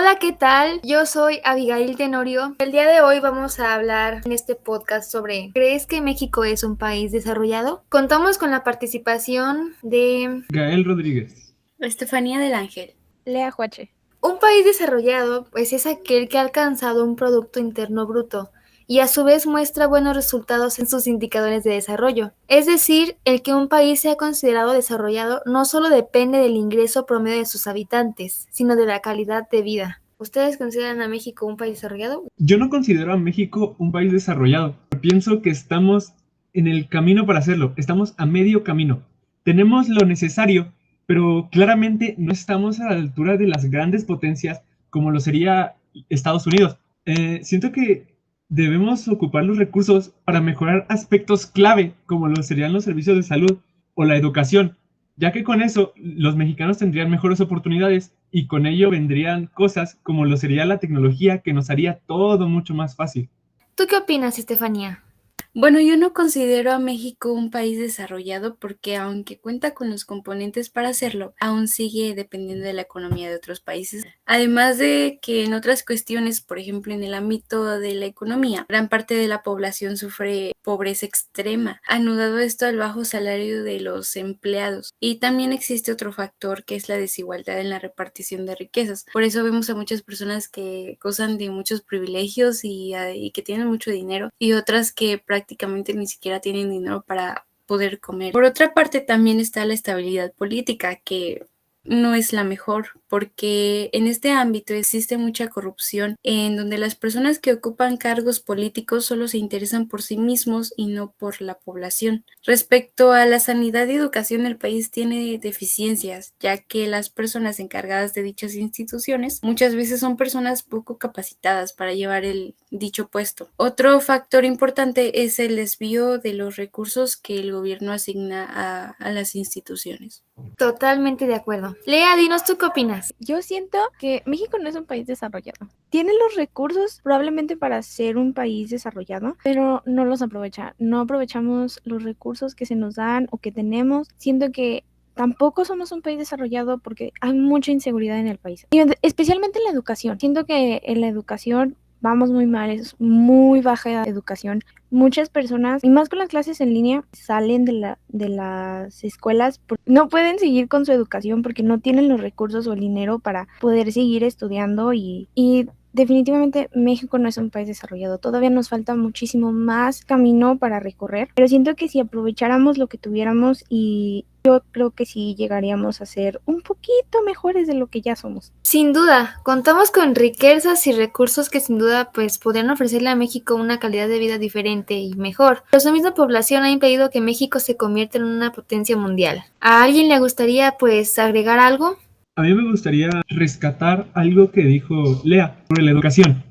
Hola, ¿qué tal? Yo soy Abigail Tenorio. El día de hoy vamos a hablar en este podcast sobre ¿crees que México es un país desarrollado? Contamos con la participación de Gael Rodríguez. Estefanía del Ángel. Lea Juache. un país desarrollado, pues es aquel que ha alcanzado un Producto Interno Bruto y a su vez muestra buenos resultados en sus indicadores de desarrollo. Es decir, el que un país sea considerado desarrollado no solo depende del ingreso promedio de sus habitantes, sino de la calidad de vida. ¿Ustedes consideran a México un país desarrollado? Yo no considero a México un país desarrollado. Pienso que estamos en el camino para hacerlo. Estamos a medio camino. Tenemos lo necesario, pero claramente no estamos a la altura de las grandes potencias como lo sería Estados Unidos. Siento que debemos ocupar los recursos para mejorar aspectos clave como lo serían los servicios de salud o la educación, ya que con eso los mexicanos tendrían mejores oportunidades y con ello vendrían cosas como lo sería la tecnología que nos haría todo mucho más fácil. ¿Tú qué opinas, Estefanía? Bueno, yo no considero a México un país desarrollado porque aunque cuenta con los componentes para hacerlo, aún sigue dependiendo de la economía de otros países. Además de que en otras cuestiones, por ejemplo en el ámbito de la economía, gran parte de la población sufre pobreza extrema, anudado esto al bajo salario de los empleados. Y también existe otro factor que es la desigualdad en la repartición de riquezas. Por eso vemos a muchas personas que gozan de muchos privilegios y que tienen mucho dinero y otras que prácticamente ni siquiera tienen dinero para poder comer. Por otra parte, también está la estabilidad política, que no es la mejor, porque en este ámbito existe mucha corrupción, en donde las personas que ocupan cargos políticos solo se interesan por sí mismos y no por la población. Respecto a la sanidad y educación, el país tiene deficiencias, ya que las personas encargadas de dichas instituciones muchas veces son personas poco capacitadas para llevar el dicho puesto. Otro factor importante es el desvío de los recursos que el gobierno asigna a las instituciones. Totalmente de acuerdo. Lea, dinos tú qué opinas. Yo siento que México no es un país desarrollado. Tiene los recursos probablemente para ser un país desarrollado, pero no los aprovecha. No aprovechamos los recursos que se nos dan o que tenemos. Siento que tampoco somos un país desarrollado porque hay mucha inseguridad en el país. Y especialmente en la educación. Siento que en la educación vamos muy mal, es muy baja educación. Muchas personas, y más con las clases en línea, salen de las escuelas, no pueden seguir con su educación porque no tienen los recursos o el dinero para poder seguir estudiando y definitivamente México no es un país desarrollado. Todavía nos falta muchísimo más camino para recorrer, pero siento que si aprovecháramos lo que tuviéramos y yo creo que sí llegaríamos a ser un poquito mejores de lo que ya somos. Sin duda, contamos con riquezas y recursos que sin duda pues podrían ofrecerle a México una calidad de vida diferente y mejor. Pero su misma población ha impedido que México se convierta en una potencia mundial. ¿A alguien le gustaría pues agregar algo? A mí me gustaría rescatar algo que dijo Lea sobre la educación.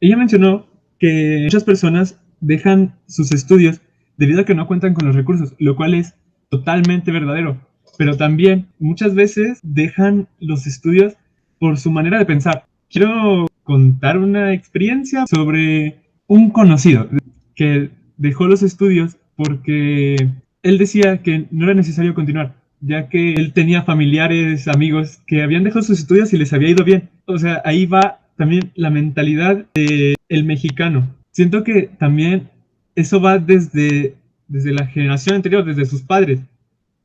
Ella mencionó que muchas personas dejan sus estudios debido a que no cuentan con los recursos, lo cual es totalmente verdadero. Pero también muchas veces dejan los estudios por su manera de pensar. Quiero contar una experiencia sobre un conocido que dejó los estudios porque él decía que no era necesario continuar, ya que él tenía familiares, amigos que habían dejado sus estudios y les había ido bien. O sea, ahí va también la mentalidad del mexicano. Siento que también eso va desde la generación anterior, desde sus padres,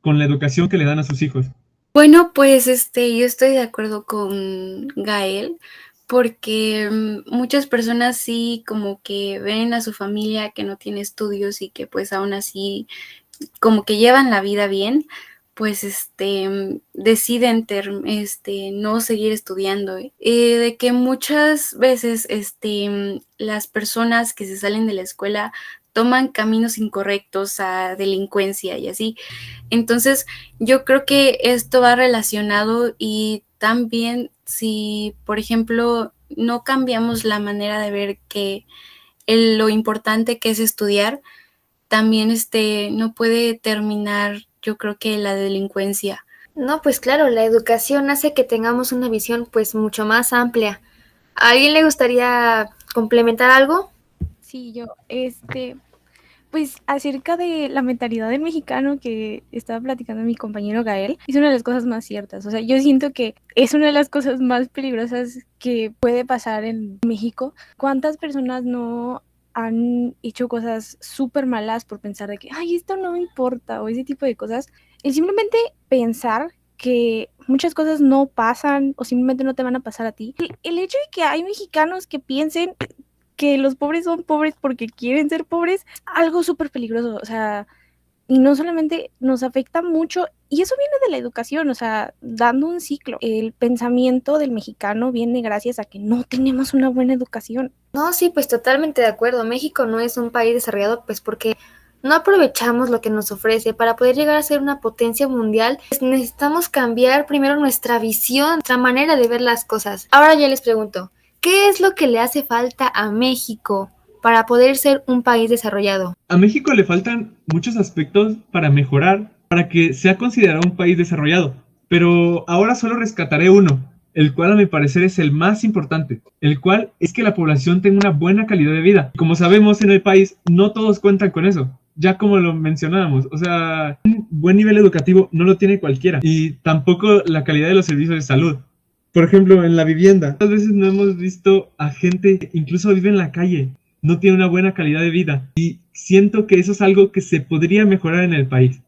con la educación que le dan a sus hijos. Bueno, pues yo estoy de acuerdo con Gael, porque muchas personas sí como que ven a su familia que no tiene estudios y que pues aún así como que llevan la vida bien, pues deciden no seguir estudiando. De que muchas veces las personas que se salen de la escuela toman caminos incorrectos a delincuencia y así. Entonces, yo creo que esto va relacionado y también si, por ejemplo, no cambiamos la manera de ver que lo importante que es estudiar, también no puede terminar, yo creo que la delincuencia. No, pues claro, la educación hace que tengamos una visión pues mucho más amplia. ¿A alguien le gustaría complementar algo? Sí, yo, Pues acerca de la mentalidad del mexicano que estaba platicando mi compañero Gael, es una de las cosas más ciertas. O sea, yo siento que es una de las cosas más peligrosas que puede pasar en México. ¿Cuántas personas no han hecho cosas súper malas por pensar de que, ay, esto no me importa o ese tipo de cosas? El simplemente pensar que muchas cosas no pasan o simplemente no te van a pasar a ti. El hecho de que hay mexicanos que piensen que los pobres son pobres porque quieren ser pobres, algo súper peligroso, o sea, y no solamente nos afecta mucho, y eso viene de la educación, o sea, dando un ciclo. El pensamiento del mexicano viene gracias a que no tenemos una buena educación. No, sí, pues totalmente de acuerdo. México no es un país desarrollado, pues porque no aprovechamos lo que nos ofrece. Para poder llegar a ser una potencia mundial, pues necesitamos cambiar primero nuestra visión, nuestra manera de ver las cosas. Ahora ya les pregunto, ¿qué es lo que le hace falta a México para poder ser un país desarrollado? A México le faltan muchos aspectos para mejorar, para que sea considerado un país desarrollado, pero ahora solo rescataré uno, el cual a mi parecer es el más importante, el cual es que la población tenga una buena calidad de vida. Como sabemos en el país, no todos cuentan con eso, ya como lo mencionábamos, o sea, un buen nivel educativo no lo tiene cualquiera, y tampoco la calidad de los servicios de salud. Por ejemplo, en la vivienda, muchas veces no hemos visto a gente que incluso vive en la calle, no tiene una buena calidad de vida, y siento que eso es algo que se podría mejorar en el país.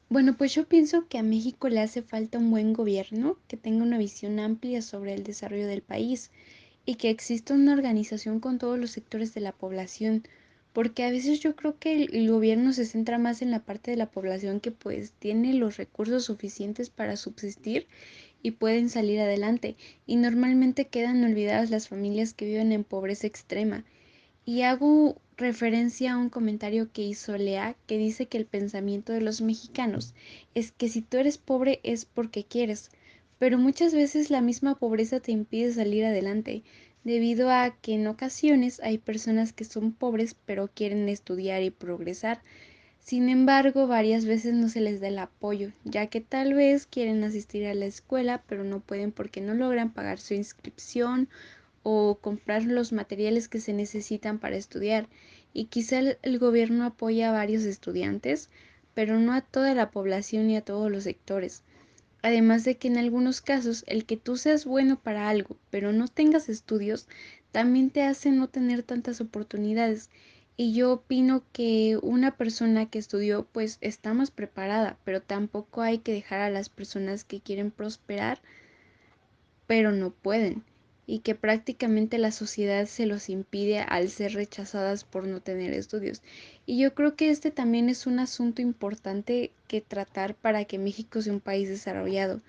Bueno, pues yo pienso que a México le hace falta un buen gobierno que tenga una visión amplia sobre el desarrollo del país y que exista una organización con todos los sectores de la población, porque a veces yo creo que el gobierno se centra más en la parte de la población que pues tiene los recursos suficientes para subsistir y pueden salir adelante, y normalmente quedan olvidadas las familias que viven en pobreza extrema. Y hago referencia a un comentario que hizo Lea, que dice que el pensamiento de los mexicanos es que si tú eres pobre es porque quieres, pero muchas veces la misma pobreza te impide salir adelante, debido a que en ocasiones hay personas que son pobres pero quieren estudiar y progresar. Sin embargo, varias veces no se les da el apoyo, ya que tal vez quieren asistir a la escuela, pero no pueden porque no logran pagar su inscripción o comprar los materiales que se necesitan para estudiar. Y quizá el gobierno apoya a varios estudiantes, pero no a toda la población ni a todos los sectores. Además de que en algunos casos el que tú seas bueno para algo, pero no tengas estudios, también te hace no tener tantas oportunidades. Y yo opino que una persona que estudió pues está más preparada, pero tampoco hay que dejar a las personas que quieren prosperar pero no pueden, y que prácticamente la sociedad se los impide al ser rechazadas por no tener estudios. Y yo creo que este también es un asunto importante que tratar para que México sea un país desarrollado.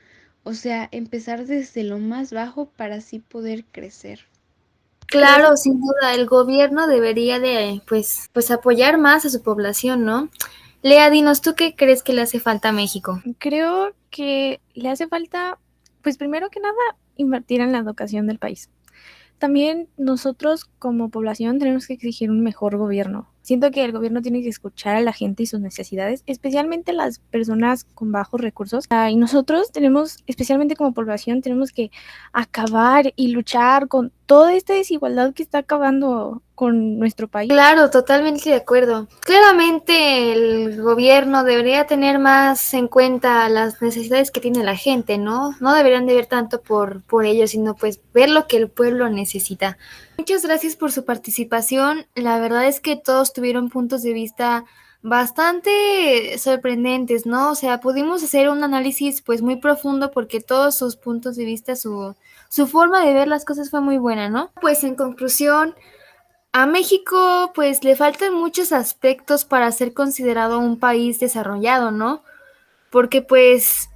O sea, empezar desde lo más bajo para así poder crecer. Claro, sin duda, el gobierno debería de, pues apoyar más a su población, ¿no? Lea, dinos, ¿tú qué crees que le hace falta a México? Creo que le hace falta, pues primero que nada, invertir en la educación del país. También nosotros como población tenemos que exigir un mejor gobierno. Siento que el gobierno tiene que escuchar a la gente y sus necesidades, especialmente las personas con bajos recursos. Y nosotros tenemos, especialmente como población, tenemos que acabar y luchar con toda esta desigualdad que está acabando con nuestro país. Claro, totalmente de acuerdo. Claramente el gobierno debería tener más en cuenta las necesidades que tiene la gente, ¿no? No deberían de ver tanto por ellos, sino pues ver lo que el pueblo necesita. Muchas gracias por su participación. La verdad es que todos tuvieron puntos de vista bastante sorprendentes, ¿no? O sea, pudimos hacer un análisis pues muy profundo porque todos sus puntos de vista, su forma de ver las cosas fue muy buena, ¿no? Pues en conclusión, a México, pues le faltan muchos aspectos para ser considerado un país desarrollado, ¿no? Porque pues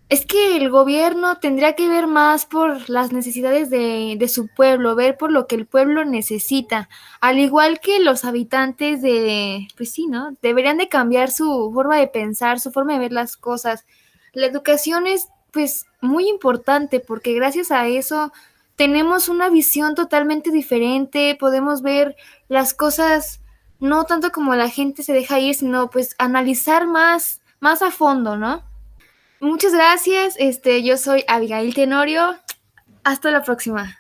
es que el gobierno tendría que ver más por las necesidades de su pueblo, ver por lo que el pueblo necesita, al igual que los habitantes de, pues sí, ¿no? Deberían de cambiar su forma de pensar, su forma de ver las cosas. La educación es pues muy importante porque gracias a eso tenemos una visión totalmente diferente, podemos ver las cosas no tanto como la gente se deja ir, sino pues analizar más a fondo, ¿no? Muchas gracias, yo soy Abigail Tenorio, hasta la próxima.